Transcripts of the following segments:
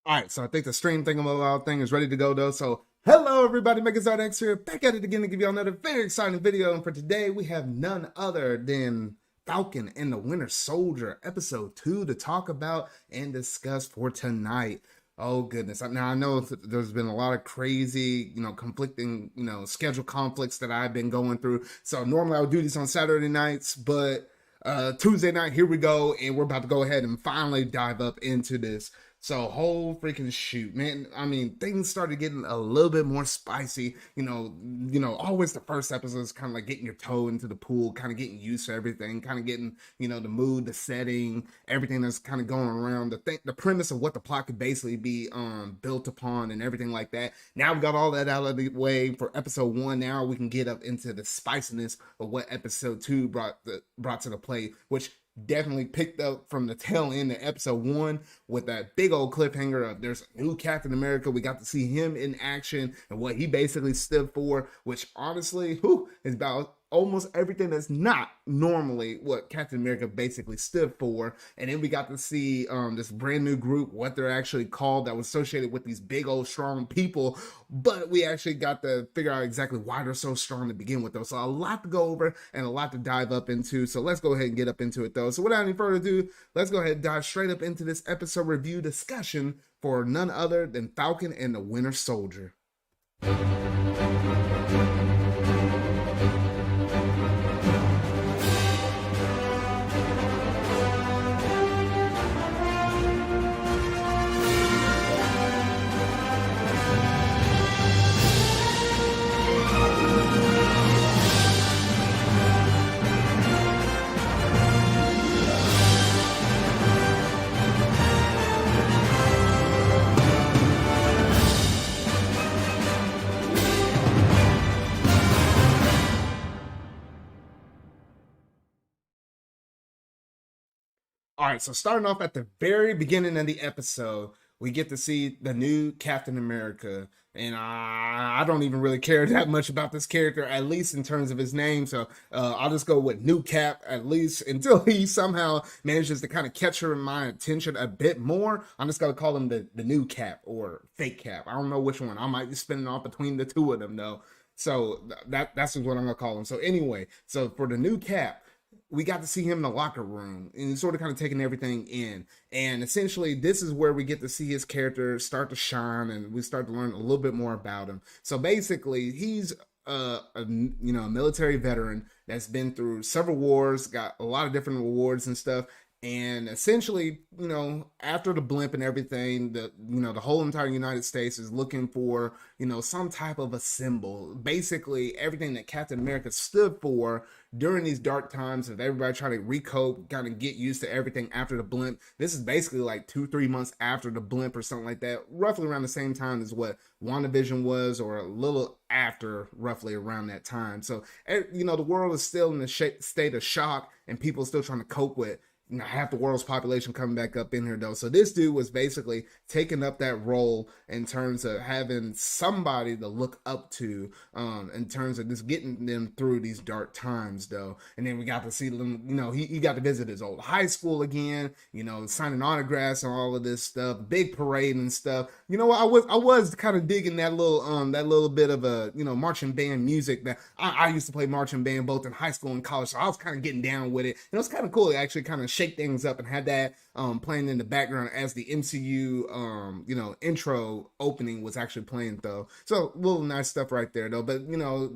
All right, so I think the stream thingamabout thing is ready to go though. So hello everybody, MegaZardX here, back at it again to give you another very exciting video. And for today, we have none other than Falcon and the Winter Soldier, episode 2 to talk about and discuss for tonight. Oh goodness. Now I know there's been a lot of crazy, conflicting, schedule conflicts that I've been going through. So normally I would do these on Saturday nights, but Tuesday night, here we go, and we're about to go ahead and finally dive up into this. So whole freaking shoot, man. I mean, things started getting a little bit more spicy. Always the first episode is kind of like getting your toe into the pool, kind of getting used to everything, kind of getting, the mood, the setting, everything that's kind of going around. The premise of what the plot could basically be built upon and everything like that. Now we got all that out of the way for episode 1. Now we can get up into the spiciness of what episode 2 brought to the play, which definitely picked up from the tail end of episode 1 with that big old cliffhanger of there's a new Captain America. We got to see him in action and what he basically stood for, which honestly is about almost everything that's not normally what Captain America basically stood for. And then we got to see this brand new group, what they're actually called, that was associated with these big old strong people, but we actually got to figure out exactly why they're so strong to begin with though. So a lot to go over and a lot to dive up into, so let's go ahead and get up into it though. So without any further ado, let's go ahead and dive straight up into this episode review discussion for none other than Falcon and the Winter Soldier. All right, so starting off at the very beginning of the episode, we get to see the new Captain America. And I don't even really care that much about this character, at least in terms of his name. So I'll just go with New Cap, at least until he somehow manages to kind of catch my attention a bit more. I'm just going to call him the New Cap or Fake Cap. I don't know which one. I might be spinning off between the two of them, though. So that's what I'm going to call him. So anyway, so for the New Cap, we got to see him in the locker room and sort of kind of taking everything in. And essentially, this is where we get to see his character start to shine and we start to learn a little bit more about him. So basically, he's a military veteran that's been through several wars, got a lot of different awards and stuff. And essentially, after the blimp and everything, the whole entire United States is looking for, some type of a symbol. Basically, everything that Captain America stood for during these dark times of everybody trying to recope, kind of get used to everything after the blimp. This is basically like 2-3 months after the blimp or something like that, roughly around the same time as what WandaVision was, or a little after, roughly around that time. So, the world is still in the state of shock and people still trying to cope with half the world's population coming back up in here though. So this dude was basically taking up that role in terms of having somebody to look up to, in terms of just getting them through these dark times though. And then we got to see them, he got to visit his old high school again, signing autographs and all of this stuff, big parade and stuff. I was kind of digging that little bit of a, marching band music that I used to play marching band both in high school and college. So I was kind of getting down with it. And it was kind of cool to actually kind of shake things up and had that playing in the background as the MCU intro opening was actually playing though. So little nice stuff right there though. But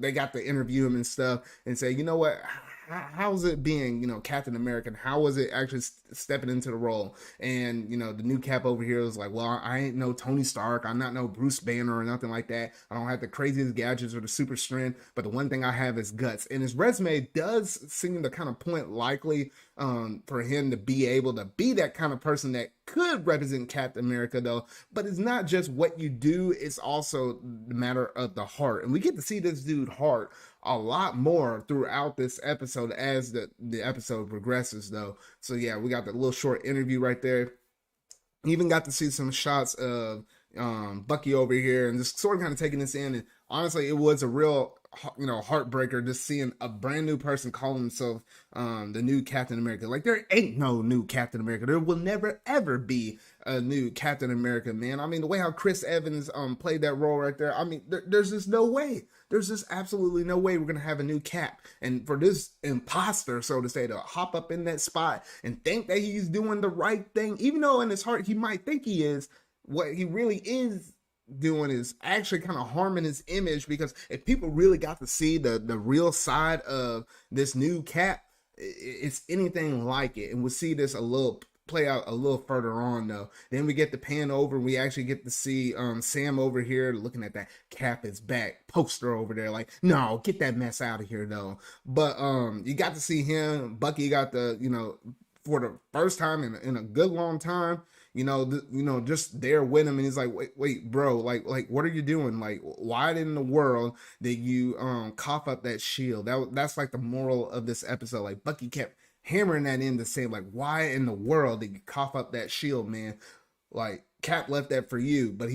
they got to interview him and stuff and say, what, how's it being, Captain American? How was it actually stepping into the role? And, the New Cap over here was like, well, I ain't no Tony Stark. I'm not no Bruce Banner or nothing like that. I don't have the craziest gadgets or the super strength, but the one thing I have is guts. And his resume does seem to kind of point likely for him to be able to be that kind of person that could represent Captain America though. But it's not just what you do, it's also the matter of the heart. And we get to see this dude heart a lot more throughout this episode as the episode progresses though. So yeah, we got the little short interview right there. Even got to see some shots of Bucky over here and just sort of kind of taking this in, and honestly, it was a real, heartbreaker just seeing a brand new person call himself the new Captain America. Like, there ain't no new Captain America. There will never ever be a new Captain America, man. I mean, the way how Chris Evans played that role right there, I mean, there's just no way. There's just absolutely no way we're gonna have a new Cap. And for this imposter, so to say, to hop up in that spot and think that he's doing the right thing, even though in his heart he might think he is, what he really is doing is actually kind of harming his image. Because if people really got to see the real side of this new Cap, it's anything like it. And we'll see this a little play out a little further on though. Then we get the pan over and we actually get to see Sam over here looking at that Cap is back poster over there, like, no, get that mess out of here though. But you got to see him. Bucky got the, for the first time in a good long time, just there with him, and he's like, wait, bro, like, what are you doing? Like, why in the world did you cough up that shield? That's like the moral of this episode. Like, Bucky kept hammering that in to say, like, why in the world did you cough up that shield, man? Like, Cap left that for you, but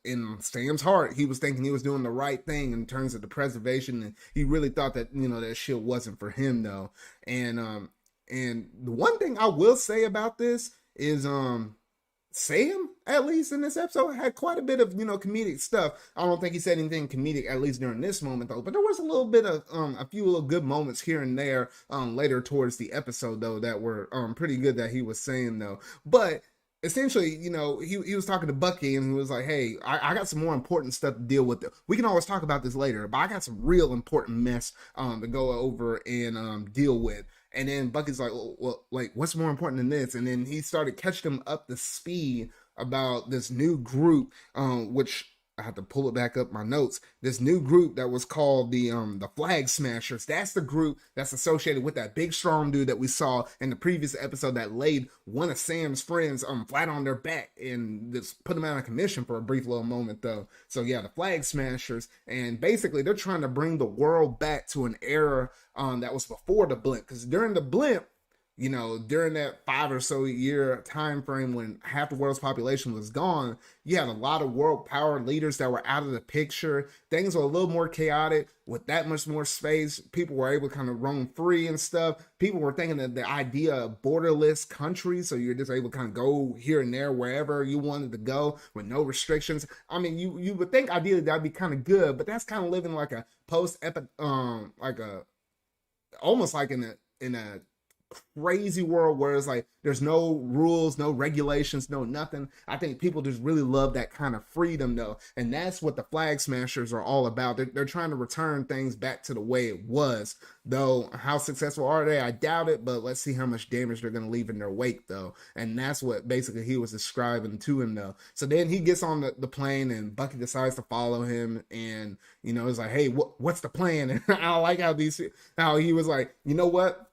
in Sam's heart, he was thinking he was doing the right thing in terms of the preservation, and he really thought that, that shield wasn't for him though. And the one thing I will say about this is Sam, at least in this episode, had quite a bit of, comedic stuff. I don't think he said anything comedic, at least during this moment, though. But there was a little bit of, a few little good moments here and there, later towards the episode, though, that were, pretty good that he was saying, though. But essentially, he was talking to Bucky and he was like, hey, I got some more important stuff to deal with. We can always talk about this later, but I got some real important mess, to go over and, deal with. And then Bucky's like, well, like, what's more important than this? And then he started catching him up to speed about this new group, which I have to pull it back up my notes. This new group that was called the Flag Smashers. That's the group that's associated with that big strong dude that we saw in the previous episode that laid one of Sam's friends flat on their back and just put him out of commission for a brief little moment though. So yeah, the Flag Smashers, and basically they're trying to bring the world back to an era that was before the blimp. Because during the blimp, during that 5 or so year time frame when half the world's population was gone, you had a lot of world power leaders that were out of the picture. Things were a little more chaotic. With that much more space, people were able to kind of roam free and stuff. People were thinking that the idea of borderless countries, so you're just able to kind of go here and there wherever you wanted to go with no restrictions. I mean, you would think ideally that'd be kind of good, but that's kind of living like a almost like in a crazy world where it's like there's no rules, no regulations, no nothing. I think people just really love that kind of freedom though, and that's what the Flag Smashers are all about. They're trying to return things back to the way it was, though how successful are they? I doubt it, but let's see how much damage they're going to leave in their wake though. And that's what basically he was describing to him though. So then he gets on the plane and Bucky decides to follow him, and it's like, hey, what's the plan? And I like how he was like, you know what?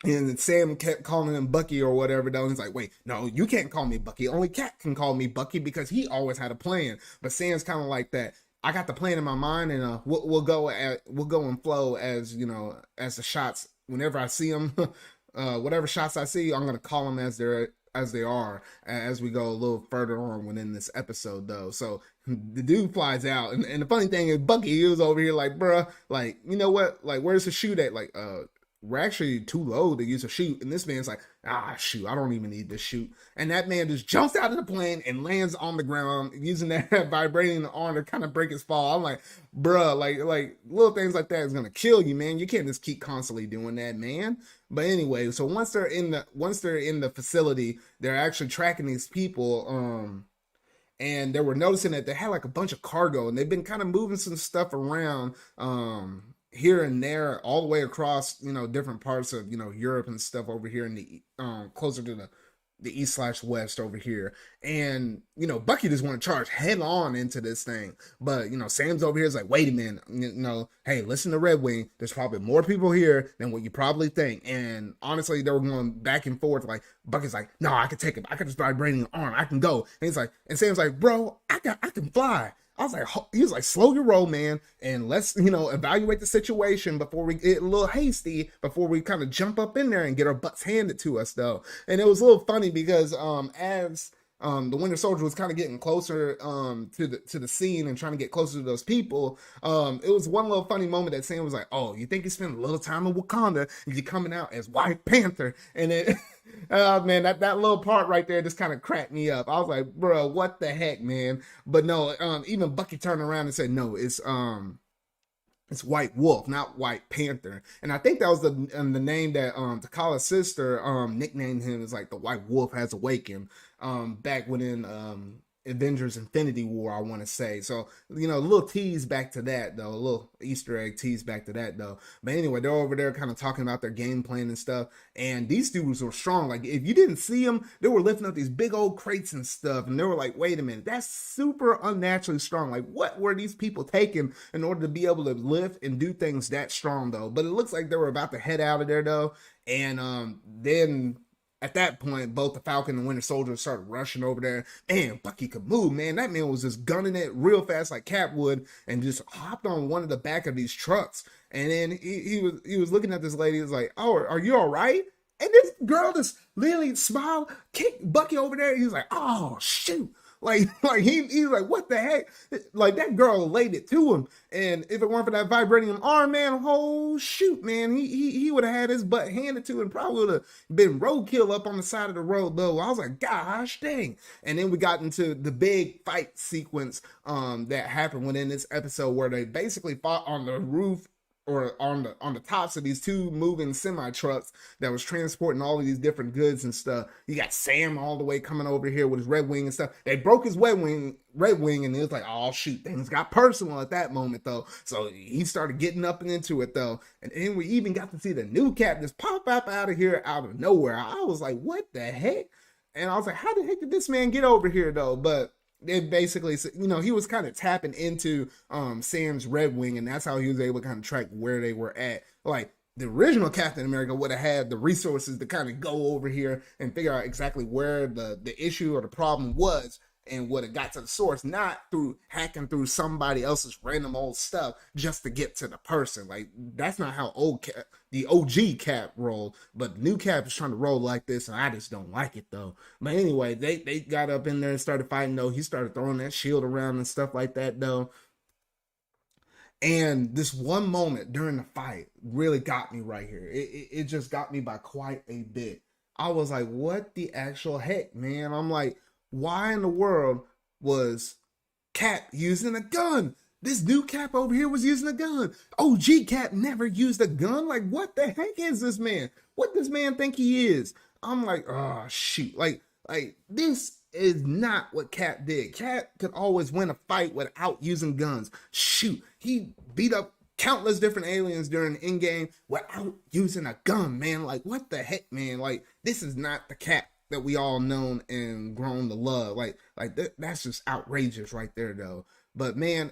And Sam kept calling him Bucky or whatever, though. And he's like, wait, no, you can't call me Bucky. Only Cap can call me Bucky because he always had a plan. But Sam's kind of like that. I got the plan in my mind, and we'll go and flow as as the shots. Whenever I see them, whatever shots I see, I'm gonna call them as they are as we go a little further on within this episode, though. So the dude flies out, and the funny thing is, Bucky, he was over here like, bruh, like, you know what, like, where's the shoot at? Like, we're actually too low to use a chute. And this man's like, shoot, I don't even need this chute. And that man just jumps out of the plane and lands on the ground using that vibrating arm to kind of break his fall. I'm like, bruh, like little things like that is going to kill you, man. You can't just keep constantly doing that, man. But anyway, so once they're in the facility, they're actually tracking these people, and they were noticing that they had like a bunch of cargo, and they've been kind of moving some stuff around, here and there, all the way across, different parts of, Europe and stuff over here in the, closer to the east/west over here. And, Bucky just want to charge head on into this thing. But, Sam's over here is like, wait a minute, hey, listen to Red Wing. There's probably more people here than what you probably think. And honestly, they were going back and forth. Like, Bucky's like, no, I can take it. I can just vibrating an arm. I can go. And Sam's like, bro, I can fly. He was like, slow your roll, man, and let's, evaluate the situation before we get a little hasty, before we kind of jump up in there and get our butts handed to us, though. And it was a little funny because as the Winter Soldier was kind of getting closer to the scene and trying to get closer to those people, it was one little funny moment that Sam was like, "Oh, you think you spend a little time in Wakanda and you're coming out as White Panther?" And it, man, that little part right there just kind of cracked me up. I was like, "Bro, what the heck, man?" But no, even Bucky turned around and said, "No, it's White Wolf, not White Panther." And I think that was the name that T'Challa's sister nicknamed him, as like the White Wolf has awakened back when in Avengers Infinity War, I want to say. So, a little tease back to that, though. A little Easter egg tease back to that, though. But anyway, they're over there kind of talking about their game plan and stuff. And these dudes were strong. Like, if you didn't see them, they were lifting up these big old crates and stuff. And they were like, wait a minute, that's super unnaturally strong. Like, what were these people taking in order to be able to lift and do things that strong, though? But it looks like they were about to head out of there, though. And then at that point, both the Falcon and Winter Soldier started rushing over there. And Bucky could move, man. That man was just gunning it real fast like Cap would, and just hopped on one of the back of these trucks. And then he was looking at this lady. He was like, "Oh, are you all right?" And this girl just literally smiled, kicked Bucky over there. He was like, "Oh, shoot." Like he was like, "What the heck?" Like, that girl laid it to him. And if it weren't for that vibranium arm, man, oh shoot, man, he would have had his butt handed to him, and probably would have been roadkill up on the side of the road, though. I was like, gosh dang. And then we got into the big fight sequence that happened within this episode, where they basically fought on the roof, or on the tops of these two moving semi trucks that was transporting all of these different goods and stuff. You got Sam all the way coming over here with his Red Wing and stuff. They broke his Red Wing, and it was like, oh shoot, things got personal at that moment, though. So he started getting up and into it, though. And then we even got to see the new Cap just pop up out of here out of nowhere. I was like, what the heck? And I was like, how the heck did this man get over here, though? But it basically, he was kind of tapping into Sam's Red Wing, and that's how he was able to kind of track where they were at. Like, the original Captain America would have had the resources to kind of go over here and figure out exactly where the issue or the problem was, and would have got to the source, not through hacking through somebody else's random old stuff just to get to the person. Like, that's not how the OG Cap rolled. But the new Cap is trying to roll like this, and I just don't like it, though. But anyway, they got up in there and started fighting, though. He started throwing that shield around and stuff like that, though. And this one moment during the fight really got me right here. It just got me by quite a bit. I was like, what the actual heck, man? I'm like, why in the world was Cap using a gun? This new Cap over here was using a gun. OG Cap never used a gun. Like, what the heck is this man? What does man think he is? I'm like, oh shoot. Like this is not what Cap did. Cap could always win a fight without using guns. Shoot, he beat up countless different aliens during Endgame without using a gun, man. Like, what the heck, man? Like, this is not the Cap that we all known and grown to love. That's just outrageous right there, though. But man,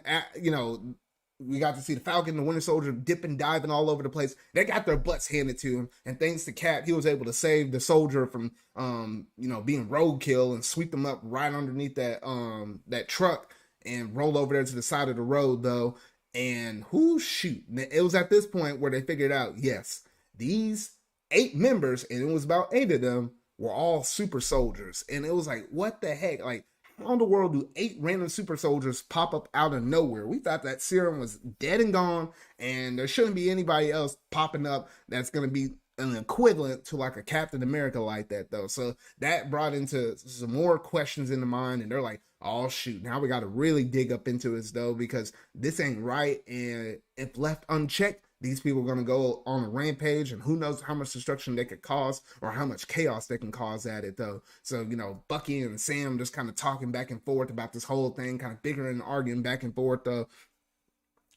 we got to see the Falcon and the Winter Soldier dipping, diving all over the place. They got their butts handed to him, and thanks to Cap, he was able to save the soldier from being roadkill and sweep them up right underneath that truck and roll over there to the side of the road, though. And shoot, it was at this point where they figured out, yes, these 8 members, and it was about 8 of them, were all super soldiers. And it was like, what the heck? Like, how in the world do 8 random super soldiers pop up out of nowhere? We thought that serum was dead and gone, and there shouldn't be anybody else popping up that's going to be an equivalent to like a Captain America like that, though. So that brought into some more questions in the mind, and they're like, oh shoot, now we got to really dig up into this, though, because this ain't right. And if left unchecked, these people are going to go on a rampage, and who knows how much destruction they could cause or how much chaos they can cause at it, though. So, Bucky and Sam just kind of talking back and forth about this whole thing, kind of bickering and arguing back and forth, though.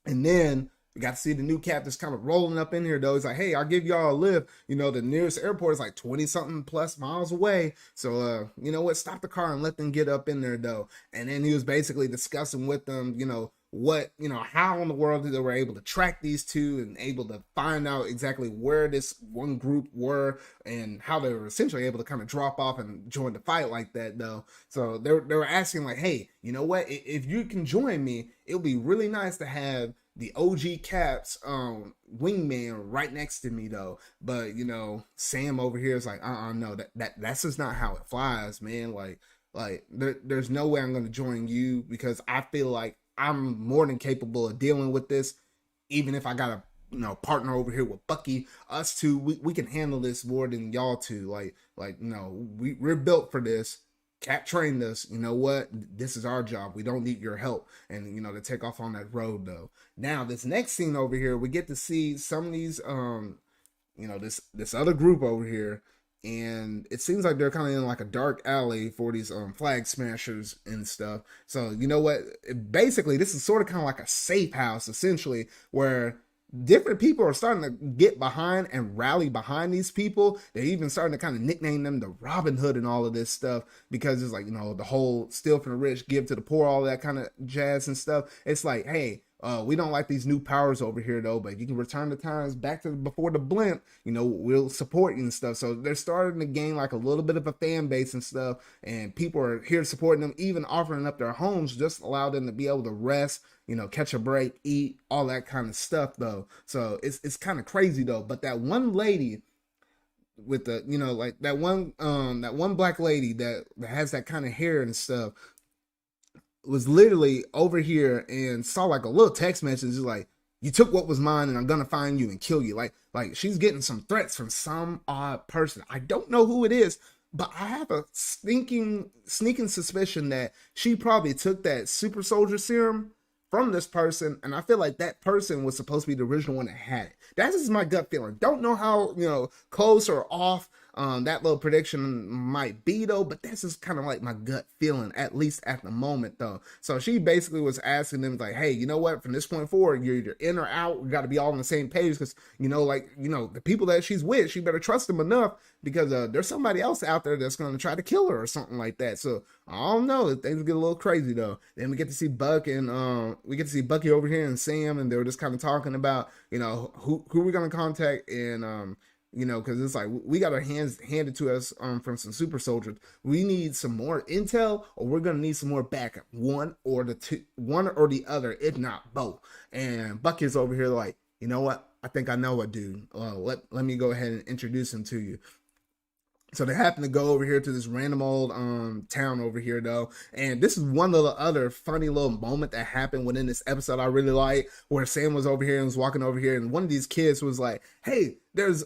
And then we got to see the new Cap just kind of rolling up in here, though. He's like, hey, I'll give y'all a lift. The nearest airport is like 20-something plus miles away. So, you know what? Stop the car and let them get up in there, though. And then he was basically discussing with them, how in the world they were able to track these two and able to find out exactly where this one group were and how they were essentially able to kind of drop off and join the fight like that, though. So they were asking like, hey, you know what? If you can join me, it would be really nice to have the OG Cap's wingman right next to me, though. But Sam over here is like, no, that's just not how it flies, man. Like, Like there's no way I'm going to join you because I feel like I'm more than capable of dealing with this, even if I got to partner over here with Bucky. Us two, we can handle this more than y'all two. Like no, we're built for this. Cap trained us. You know what? This is our job. We don't need your help. And to take off on that road though. Now this next scene over here, we get to see some of these this other group over here, and it seems like they're kind of in like a dark alley for these flag smashers and stuff. So you know what? Basically, this is sort of kind of like a safe house essentially, where different people are starting to get behind and rally behind these people. They're even starting to kind of nickname them the Robin Hood and all of this stuff, because it's like, the whole steal from the rich, give to the poor, all that kind of jazz and stuff. It's like, hey, we don't like these new powers over here though, but you can return the times back to before the blimp, we'll support you and stuff. So they're starting to gain like a little bit of a fan base and stuff, and people are here supporting them, even offering up their homes just allow them to be able to rest, catch a break, eat, all that kind of stuff though. So it's kind of crazy though. But that one lady with the, like that one black lady that has that kind of hair and stuff, was literally over here and saw like a little text message like, you took what was mine and I'm gonna find you and kill you. Like she's getting some threats from some odd person. I don't know who it is, but I have a sneaking suspicion that she probably took that super soldier serum from this person, and I feel like that person was supposed to be the original one that had it. That's just my gut feeling. Don't know how close or off that little prediction might be though, but this is kind of like my gut feeling, at least at the moment though. So she basically was asking them like, hey, you know what, from this point forward, you're either in or out. We got to be all on the same page, because the people that she's with, she better trust them enough, because there's somebody else out there that's going to try to kill her or something like that. So I don't know, things get a little crazy though. Then we get to see Bucky over here and Sam, and they were just kind of talking about who we're going to contact, and because it's like we got our hands handed to us from some super soldiers. We need some more intel, or we're gonna need some more backup. One or the other, if not both. And Bucky's over here like, you know what? I think I know a dude. Let me go ahead and introduce him to you. So they happen to go over here to this random old town over here though, and this is one little other funny little moment that happened within this episode I really like, where Sam was over here and was walking over here, and one of these kids was like, hey, there's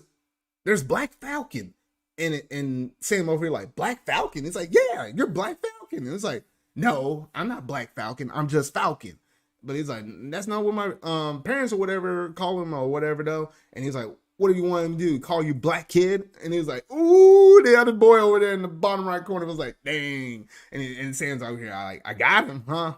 Black Falcon. And Sam over here like, Black Falcon? It's like, yeah, you're Black Falcon. And it's like, no, I'm not Black Falcon. I'm just Falcon. But he's like, that's not what my parents or whatever call him or whatever though. And he's like, what do you want him to do? Call you Black Kid? And he was like, ooh, the other boy over there in the bottom right corner was like, dang. And Sam's over here, I got him, huh?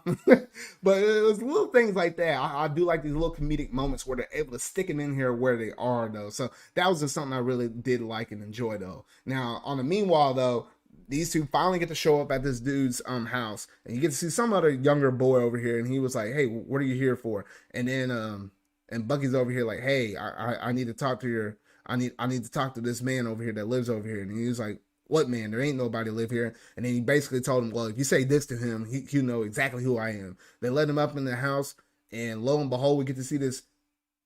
But it was little things like that. I do like these little comedic moments where they're able to stick it in here where they are, though. So that was just something I really did like and enjoy, though. Now, on the meanwhile, though, these two finally get to show up at this dude's house. And you get to see some other younger boy over here. And he was like, hey, what are you here for? And then and Bucky's over here like, hey, I need to talk to I need to talk to this man over here that lives over here. And he was like, what man? There ain't nobody live here. And then he basically told him, well, if you say this to him, he'll know exactly who I am. They let him up in the house, and lo and behold, we get to see this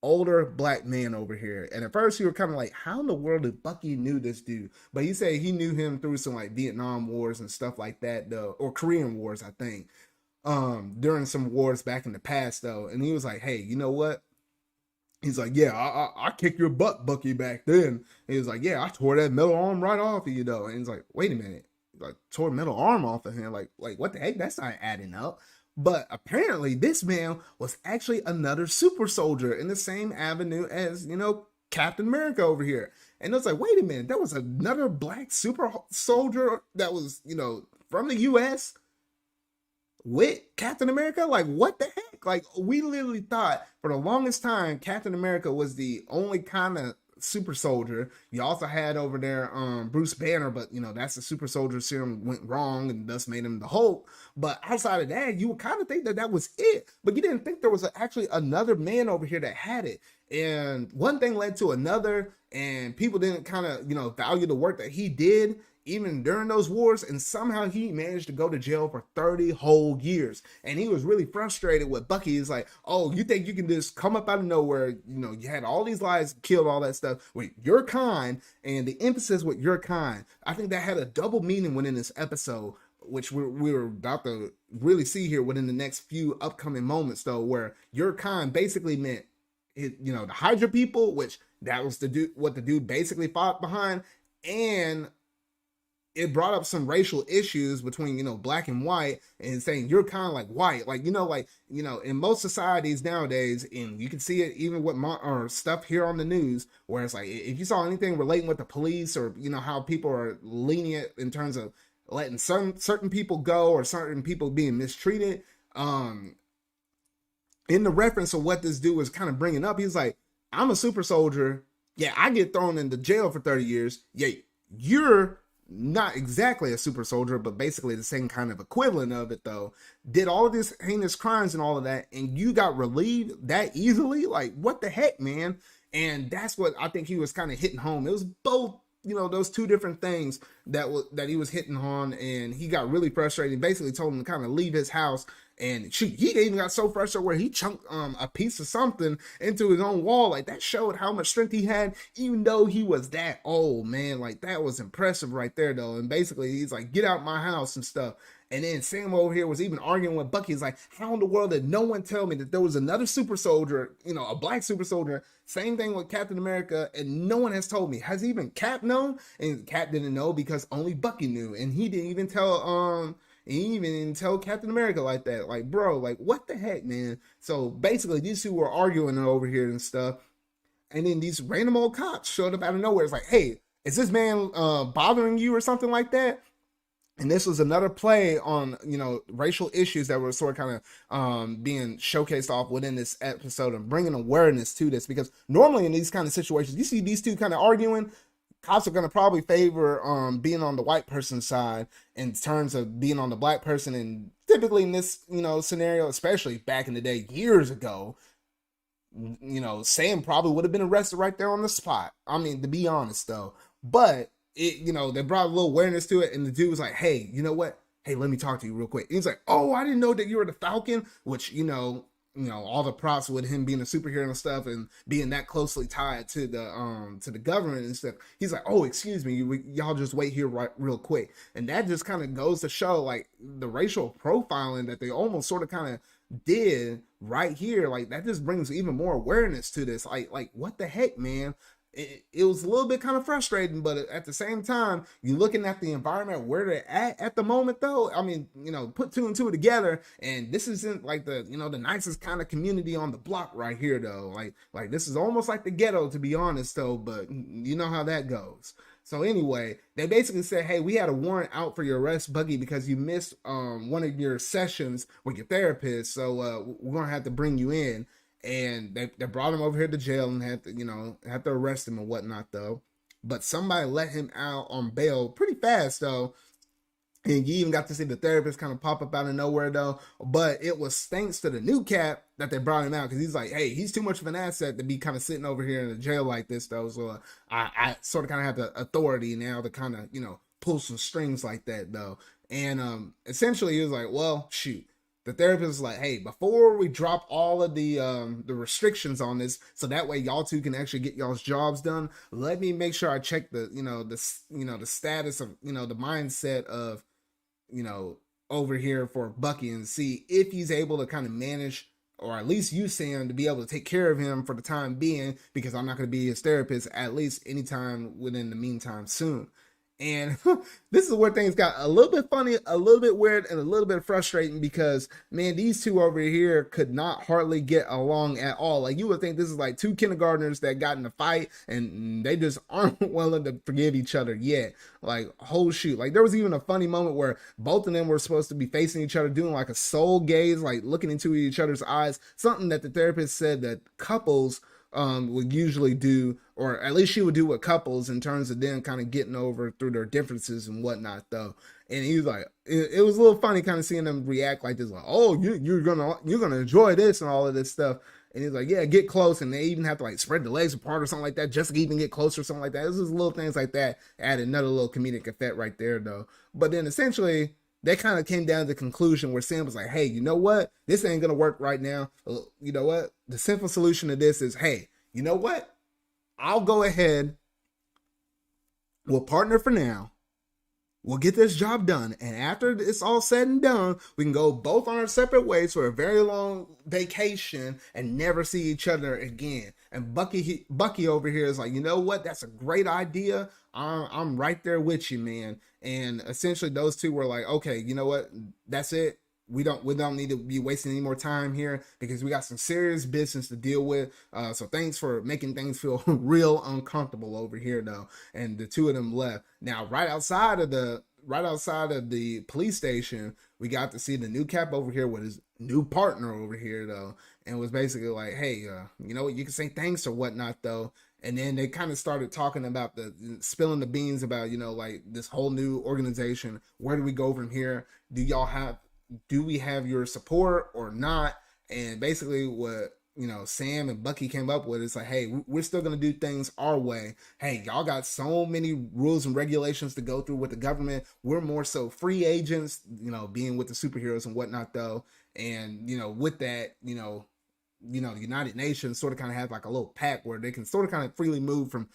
older black man over here. And at first you were kind of like, how in the world did Bucky knew this dude? But he said he knew him through some like Vietnam wars and stuff like that though, or Korean wars, I think, during some wars back in the past though. And he was like, hey, you know what? He's like, yeah, I kicked your butt, Bucky, back then. And he was like, yeah, I tore that metal arm right off of you, though. And he's like, wait a minute. Like, tore metal arm off of him. Like, what the heck? That's not adding up. But apparently, this man was actually another super soldier in the same avenue as, Captain America over here. And it was like, wait a minute. There was another black super soldier that was, from the U.S., with Captain America? Like, what the heck? Like, we literally thought for the longest time Captain America was the only kind of super soldier. You also had over there Bruce Banner, but that's the super soldier serum went wrong and thus made him the Hulk. But outside of that, you would kind of think that was it, but you didn't think there was actually another man over here that had it. And one thing led to another, and people didn't kind of value the work that he did even during those wars, and somehow he managed to go to jail for 30 whole years. And he was really frustrated with Bucky. He's like, oh, you think you can just come up out of nowhere, you had all these lives, killed all that stuff with your kind, and the emphasis with your kind. I think that had a double meaning within this episode, which we're about to really see here within the next few upcoming moments, though, where your kind basically meant, the Hydra people, which that was what the dude basically fought behind, and it brought up some racial issues between, black and white, and saying you're kind of like white, in most societies nowadays, and you can see it even with or stuff here on the news, where it's like, if you saw anything relating with the police, or, how people are lenient in terms of letting certain people go, or certain people being mistreated, in the reference of what this dude was kind of bringing up, he's like, I'm a super soldier. Yeah, I get thrown into jail for 30 years. Yeah, you're not exactly a super soldier, but basically the same kind of equivalent of it, though. Did all of these heinous crimes and all of that, and you got relieved that easily? Like, what the heck, man? And that's what I think he was kind of hitting home. It was both, those two different things that he was hitting on, and he got really frustrated. Basically told him to kind of leave his house. And shoot, he even got so frustrated where he chunked a piece of something into his own wall. Like, that showed how much strength he had, even though he was that old, man. Like, that was impressive right there, though. And basically, he's like, get out my house and stuff. And then Sam over here was even arguing with Bucky. He's like, how in the world did no one tell me that there was another super soldier, a black super soldier? Same thing with Captain America, and no one has told me. Has even Cap known? And Cap didn't know because only Bucky knew. And he didn't even tell Captain America like that. Like, bro, like, what the heck, man? So basically, these two were arguing over here and stuff. And then these random old cops showed up out of nowhere. It's like, hey, is this man bothering you or something like that? And this was another play on, racial issues that were sort of kind of being showcased off within this episode, and bringing awareness to this. Because normally in these kind of situations, you see these two kind of arguing, cops are going to probably favor being on the white person's side in terms of being on the black person. And typically in this, scenario, especially back in the day, years ago, Sam probably would have been arrested right there on the spot. I mean, to be honest, though. But they brought a little awareness to it, and the dude was like, hey, you know what? Hey, let me talk to you real quick. He was like, oh, I didn't know that you were the Falcon, which, all the props with him being a superhero and stuff, and being that closely tied to the government and stuff. He's like, oh, excuse me, y'all just wait here real quick. And that just kind of goes to show, like, the racial profiling that they almost sort of kind of did right here. Like, that just brings even more awareness to this. Like what the heck, man? It was a little bit kind of frustrating, but at the same time, you're looking at the environment where they're at the moment, though. I mean, put two and two together, and this isn't like the nicest kind of community on the block right here, though. Like this is almost like the ghetto, to be honest, though. But you know how that goes. So anyway, they basically said, hey, we had a warrant out for your arrest, Buggy, because you missed one of your sessions with your therapist. So we're gonna have to bring you in. And they brought him over here to jail and had to arrest him and whatnot, though. But somebody let him out on bail pretty fast, though. And you even got to see the therapist kind of pop up out of nowhere, though. But it was thanks to the new Cap that they brought him out, because he's like, hey, he's too much of an asset to be kind of sitting over here in a jail like this, though. So I sort of kind of have the authority now to kind of, pull some strings like that, though. And essentially he was like, well, shoot. The therapist was like, hey, before we drop all of the restrictions on this, so that way y'all two can actually get y'all's jobs done, let me make sure I check the status of, the mindset of, over here for Bucky, and see if he's able to kind of manage, or at least use Sam to be able to take care of him for the time being, because I'm not going to be his therapist at least anytime within the meantime soon. And this is where things got a little bit funny, a little bit weird, and a little bit frustrating, because, man, these two over here could not hardly get along at all. Like, you would think this is like two kindergartners that got in a fight, and they just aren't willing to forgive each other yet. Like, whole shoot. Like, there was even a funny moment where both of them were supposed to be facing each other, doing like a soul gaze, like looking into each other's eyes, something that the therapist said that couples would usually do, or at least she would do with couples, in terms of them kind of getting over through their differences and whatnot, though. And he was like, it was a little funny kind of seeing them react like this, like, oh, you're gonna enjoy this and all of this stuff. And he's like, yeah, get close. And they even have to like spread the legs apart or something like that, just to even get closer or something like that. It's just little things like that add another little comedic effect right there, though. But then essentially, they kind of came down to the conclusion where Sam was like, hey, you know what? This ain't going to work right now. You know what? The simple solution to this is, hey, you know what? I'll go ahead. We'll partner for now. we'll get this job done. And after it's all said and done, we can go both on our separate ways for a very long vacation and never see each other again. And Bucky over here is like, you know what? That's a great idea. I'm right there with you, man. And essentially those two were like, okay, you know what? That's it. We don't need to be wasting any more time here because we got some serious business to deal with. So thanks for making things feel real uncomfortable over here, though. And the two of them left. Now, right outside of the police station, we got to see the new Cap over here with his new partner over here, though, and was basically like, hey, you know what? You can say thanks or whatnot, though. And then they kind of started talking about spilling the beans about, you know, like this whole new organization. Where do we go from here? Do we have your support or not? And basically what, you know, Sam and Bucky came up with is like, hey, we're still going to do things our way. Hey, y'all got so many rules and regulations to go through with the government. We're more so free agents, you know, being with the superheroes and whatnot, though. And, you know, with that, you know, the United Nations sort of kind of have like a little pact where they can sort of kind of freely move from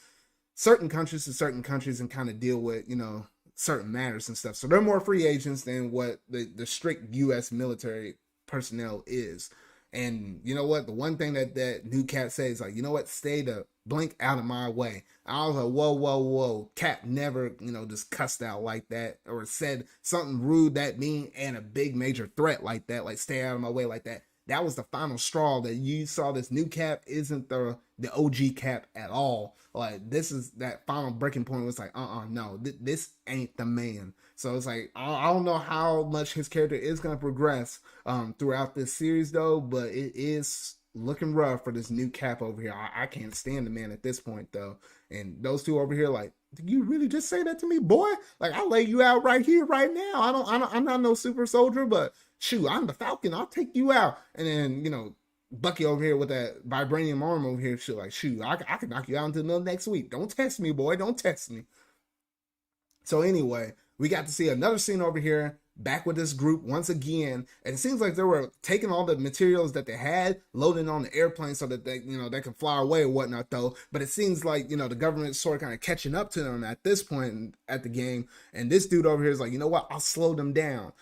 certain countries to certain countries and kind of deal with, you know, certain matters and stuff. So they're more free agents than what the strict U.S. military personnel is. And you know what? The one thing that new Cap says, like, you know what? Stay the blink out of my way. I was like, whoa. Cap never, you know, just cussed out like that or said something rude, that mean, and a big major threat like that, like stay out of my way like that. That was the final straw that you saw. This new Cap isn't the OG Cap at all. Like, this is that final breaking point. Was like, no, this ain't the man. So it's like, I don't know how much his character is going to progress throughout this series, though, but it is looking rough for this new Cap over here. I can't stand the man at this point, though. And those two over here, like, did you really just say that to me, boy? Like, I'll lay you out right here, right now. I'm not no super soldier, but shoot, I'm the Falcon. I'll take you out. And then, you know, Bucky over here with that vibranium arm over here, shit, like, shoot, I can knock you out until the next week. Don't test me, boy. Don't test me. So anyway, we got to see another scene over here, back with this group once again. And it seems like they were taking all the materials that they had, loading on the airplane so that they, you know, they can fly away or whatnot, though. But it seems like, you know, the government's sort of kind of catching up to them at this point at the game. And this dude over here is like, you know what? I'll slow them down.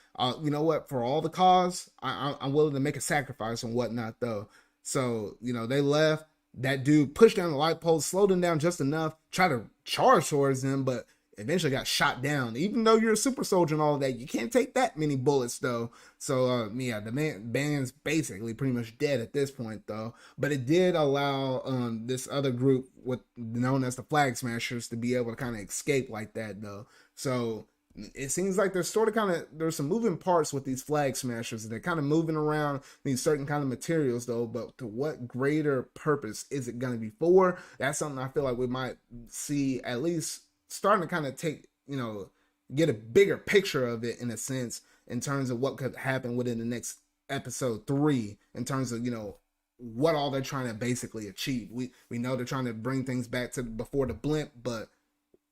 You know what? For all the cause, I'm willing to make a sacrifice and whatnot, though. So, you know, they left. That dude pushed down the light pole, slowed them down just enough, tried to charge towards them, but eventually got shot down. Even though you're a super soldier and all of that, you can't take that many bullets, though. So, yeah, the band's basically pretty much dead at this point, though. But it did allow this other group, known as the Flag Smashers, to be able to kind of escape like that, though. So it seems like there's some moving parts with these Flag Smashers. They're kind of moving around these certain kind of materials, though, but to what greater purpose is it going to be for? That's something I feel like we might see at least starting to kind of take, you know, get a bigger picture of it in a sense, in terms of what could happen within the next episode 3, in terms of, you know, what all they're trying to basically achieve. We know they're trying to bring things back to before the blimp, but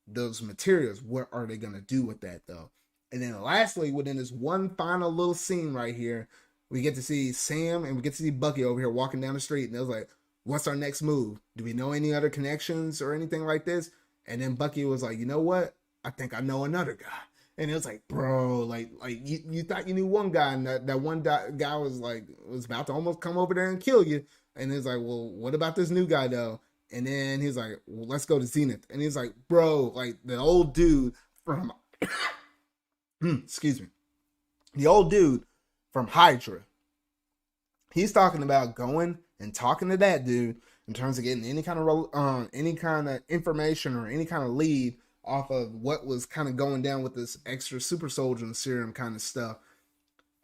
those materials, what are they going to do with that, though? And then lastly, within this one final little scene right here, we get to see Sam and we get to see Bucky over here walking down the street, and it was like, what's our next move? Do we know any other connections or anything like this? And then Bucky was like, you know what? I think I know another guy. And it was like, bro, like you thought you knew one guy, and that one guy was about to almost come over there and kill you. And it's like, well, what about this new guy, though? And then he's like, well, let's go to Zenith. And he's like, bro, like the old dude from, excuse me, the old dude from Hydra. He's talking about going and talking to that dude in terms of getting any kind of information or any kind of lead off of what was kind of going down with this extra super soldier and serum kind of stuff.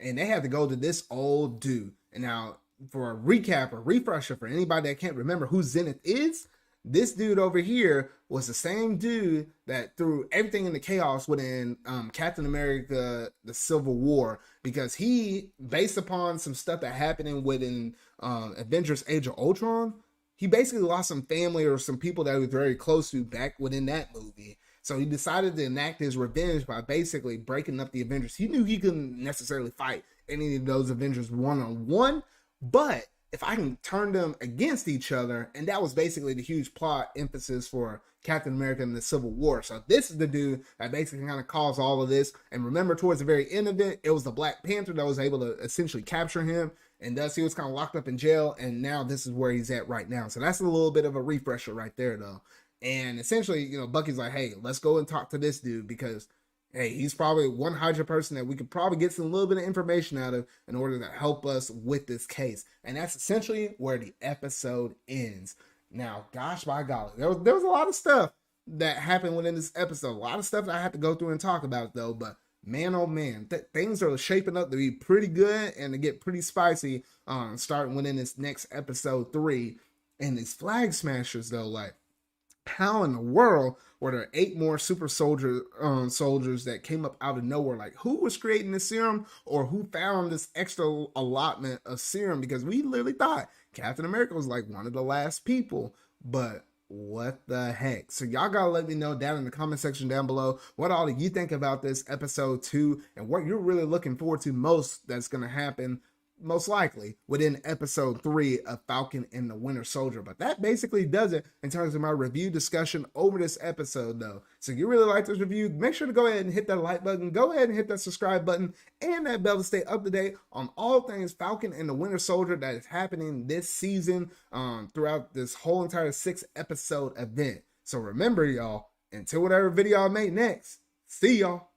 And they had to go to this old dude. And now, for a recap or refresher for anybody that can't remember who Zenith is, this dude over here was the same dude that threw everything into chaos within Captain America, the Civil War, because he, based upon some stuff that happened within Avengers Age of Ultron, he basically lost some family or some people that he was very close to back within that movie. So he decided to enact his revenge by basically breaking up the Avengers. He knew he couldn't necessarily fight any of those Avengers one-on-one, but if I can turn them against each other. And that was basically the huge plot emphasis for Captain America in the Civil War. So this is the dude that basically kind of caused all of this. And remember, towards the very end of it, it was the Black Panther that was able to essentially capture him. And thus he was kind of locked up in jail. And now this is where he's at right now. So that's a little bit of a refresher right there, though. And essentially, you know, Bucky's like, hey, let's go and talk to this dude because, hey, he's probably one Hydra person that we could probably get some little bit of information out of in order to help us with this case. And that's essentially where the episode ends. Now, gosh, by golly, there was a lot of stuff that happened within this episode. A lot of stuff that I had to go through and talk about, though. But man, oh man, things are shaping up to be pretty good and to get pretty spicy starting within this next episode 3. And these flag smashers, though, like, how in the world were there 8 more super soldiers that came up out of nowhere? Like, who was creating this serum, or who found this extra allotment of serum? Because we literally thought Captain America was like one of the last people, but what the heck? So y'all gotta let me know down in the comment section down below what all do you think about this episode 2 and what you're really looking forward to most that's gonna happen most likely within episode 3 of Falcon and the Winter Soldier. But that basically does it in terms of my review discussion over this episode, though. So if you really like this review, make sure to go ahead and hit that like button, go ahead and hit that subscribe button and that bell to stay up to date on all things Falcon and the Winter Soldier that is happening this season throughout this whole entire 6-episode event. So remember, y'all, until whatever video I make next, see y'all.